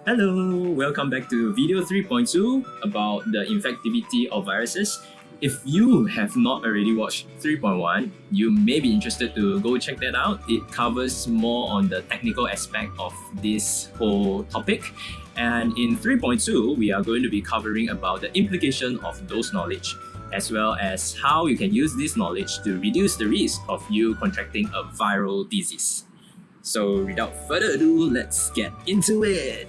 Hello, welcome back to video 3.2 about the infectivity of viruses. If you have not already watched 3.1, you may be interested to go check that out. It covers more on the technical aspect of this whole topic. And in 3.2, we are going to be covering about the implication of those knowledge, as well as how you can use this knowledge to reduce the risk of you contracting a viral disease. So without further ado, let's get into it.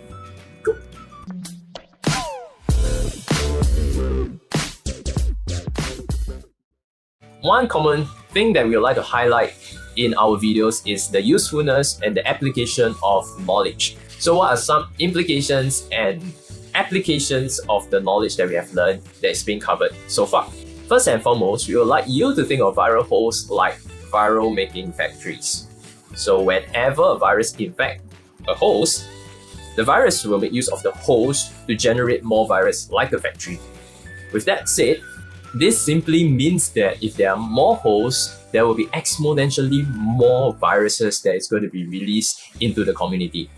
One common thing that we would like to highlight in our videos is the usefulness and the application of knowledge. So what are some implications and applications of the knowledge that we have learned that is being covered so far? First and foremost, we would like you to think of viral hosts like viral making factories. So whenever a virus infects a host, the virus will make use of the host to generate more virus like a factory. With that said, this simply means that if there are more hosts, there will be exponentially more viruses that is going to be released into the community.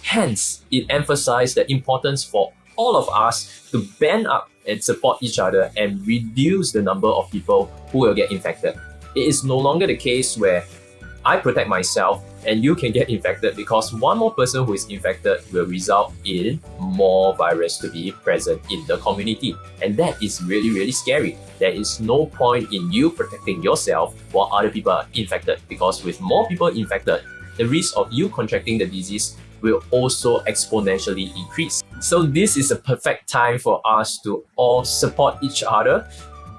Hence, it emphasized the importance for all of us to band up and support each other and reduce the number of people who will get infected. It is no longer the case where I protect myself and you can get infected, because one more person who is infected will result in more virus to be present in the community. And that is really, really scary. There is no point in you protecting yourself while other people are infected, because with more people infected, the risk of you contracting the disease will also exponentially increase. So this is a perfect time for us to all support each other,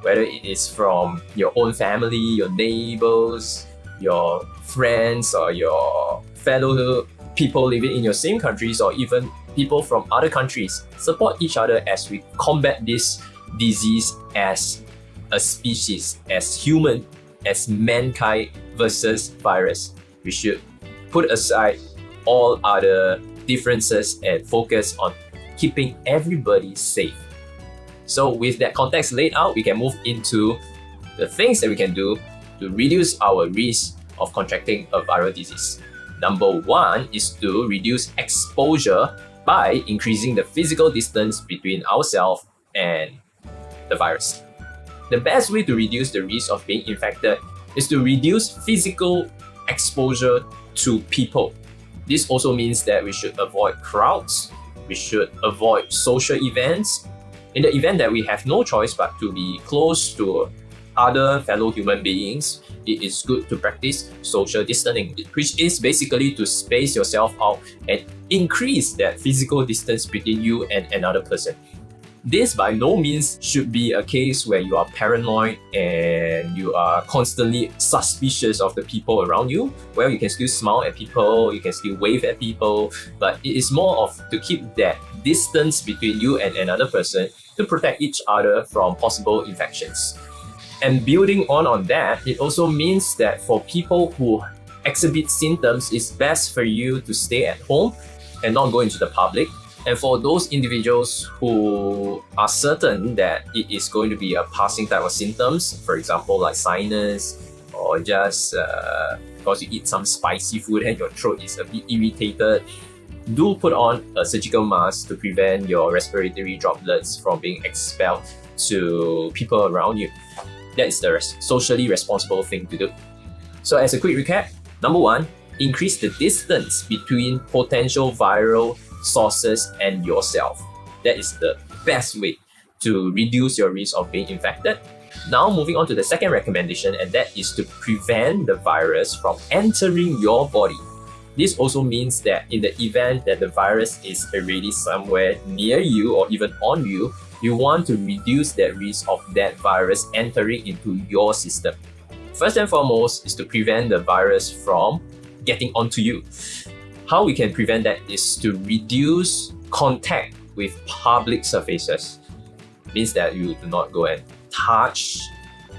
whether it is from your own family, your neighbors, your friends, or your fellow people living in your same countries, or even people from other countries. Support each other as we combat this disease as a species, as human, as mankind versus virus. We should put aside all other differences and focus on keeping everybody safe. So with that context laid out, we can move into the things that we can do to reduce our risk of contracting a viral disease. Number one is to reduce exposure by increasing the physical distance between ourselves and the virus. The best way to reduce the risk of being infected is to reduce physical exposure to people. This also means that we should avoid crowds, we should avoid social events. In the event that we have no choice but to be close to other fellow human beings, it is good to practice social distancing, which is basically to space yourself out and increase that physical distance between you and another person. This by no means should be a case where you are paranoid and you are constantly suspicious of the people around you. Well, you can still smile at people, you can still wave at people, but it is more of to keep that distance between you and another person to protect each other from possible infections. And building on that, it also means that for people who exhibit symptoms, it's best for you to stay at home and not go into the public. And for those individuals who are certain that it is going to be a passing type of symptoms, for example, like sinus, or just because you eat some spicy food and your throat is a bit irritated, do put on a surgical mask to prevent your respiratory droplets from being expelled to people around you. That is the socially responsible thing to do. So as a quick recap, number one, increase the distance between potential viral sources and yourself. That is the best way to reduce your risk of being infected. Now moving on to the second recommendation, and that is to prevent the virus from entering your body. This also means that in the event that the virus is already somewhere near you or even on you, you want to reduce that risk of that virus entering into your system. First and foremost is to prevent the virus from getting onto you. How we can prevent that is to reduce contact with public surfaces. It means that you do not go and touch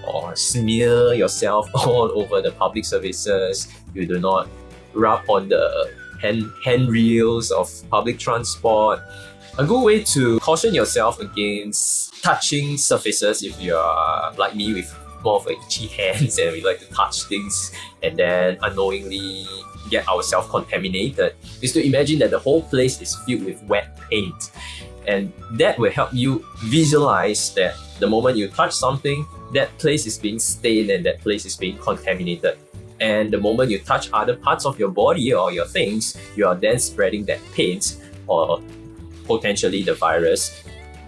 or smear yourself all over the public surfaces. You do not rub on the handrails of public transport. A good way to caution yourself against touching surfaces, if you are like me with more of itchy hands and we like to touch things and then unknowingly get ourselves contaminated is to imagine that the whole place is filled with wet paint. And that will help you visualize that the moment you touch something, that place is being stained and that place is being contaminated. And the moment you touch other parts of your body or your things, you are then spreading that paint or potentially the virus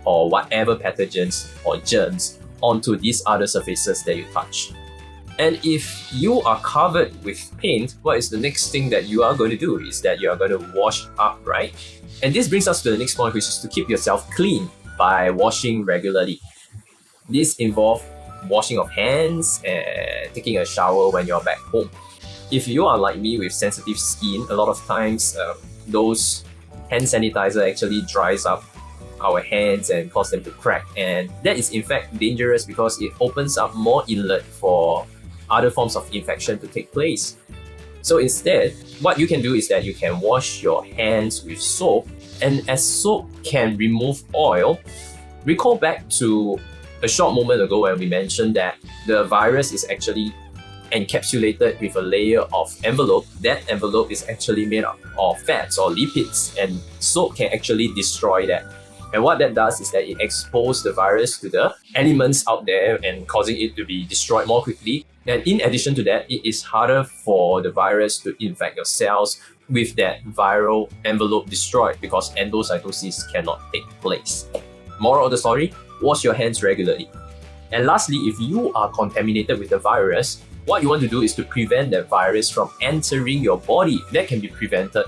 or whatever pathogens or germs onto these other surfaces that you touch. And if you are covered with paint, what is the next thing that you are going to do is that you are going to wash up, right? And this brings us to the next point, which is to keep yourself clean by washing regularly. This involves washing of hands and taking a shower when you're back home. If you are like me with sensitive skin, a lot of times those hand sanitizer actually dries up our hands and cause them to crack, and that is in fact dangerous because it opens up more inlet for other forms of infection to take place. So instead, what you can do is that you can wash your hands with soap, and as soap can remove oil, recall back to a short moment ago when we mentioned that the virus is actually encapsulated with a layer of envelope. That envelope is actually made up of fats or lipids, and soap can actually destroy that. And what that does is that it exposes the virus to the elements out there and causing it to be destroyed more quickly. And in addition to that, it is harder for the virus to infect your cells with that viral envelope destroyed because endocytosis cannot take place. Moral of the story, wash your hands regularly. And lastly, if you are contaminated with the virus, what you want to do is to prevent that virus from entering your body. That can be prevented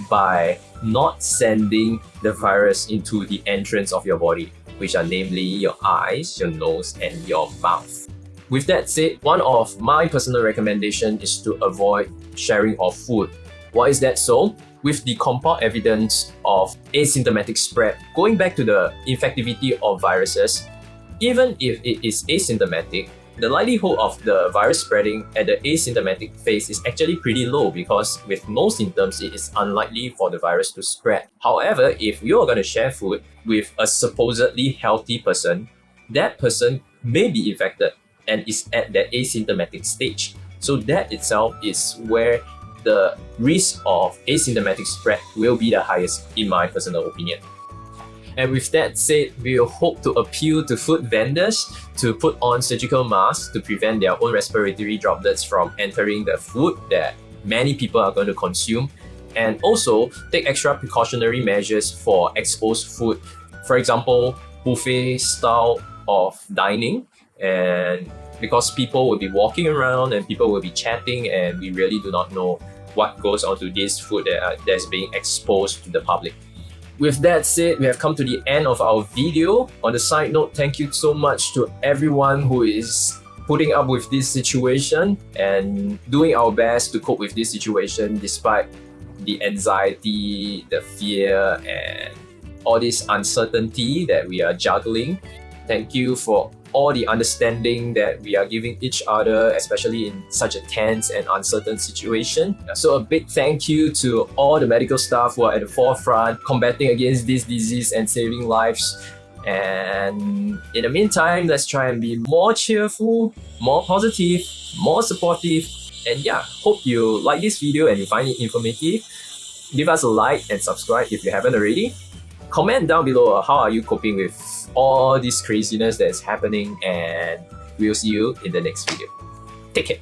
by not sending the virus into the entrance of your body, which are namely your eyes, your nose, and your mouth. With that said, one of my personal recommendations is to avoid sharing of food. Why is that so? With the compound evidence of asymptomatic spread, going back to the infectivity of viruses, even if it is asymptomatic, the likelihood of the virus spreading at the asymptomatic phase is actually pretty low because with no symptoms, it is unlikely for the virus to spread. However, if you are going to share food with a supposedly healthy person, that person may be infected and is at that asymptomatic stage. So that itself is where the risk of asymptomatic spread will be the highest in my personal opinion. And with that said, we hope to appeal to food vendors to put on surgical masks to prevent their own respiratory droplets from entering the food that many people are going to consume, and also take extra precautionary measures for exposed food. For example, buffet style of dining, and because people will be walking around and people will be chatting, and we really do not know what goes onto this food that's being exposed to the public. With that said, we have come to the end of our video. On the side note, thank you so much to everyone who is putting up with this situation and doing our best to cope with this situation despite the anxiety, the fear, and all this uncertainty that we are juggling. Thank you for all the understanding that we are giving each other, especially in such a tense and uncertain situation. So a big thank you to all the medical staff who are at the forefront combating against this disease and saving lives. And in the meantime, let's try and be more cheerful, more positive, more supportive. And yeah, hope you like this video and you find it informative. Give us a like and subscribe if you haven't already. Comment down below how are you coping with all this craziness that is happening, and we'll see you in the next video. Take care.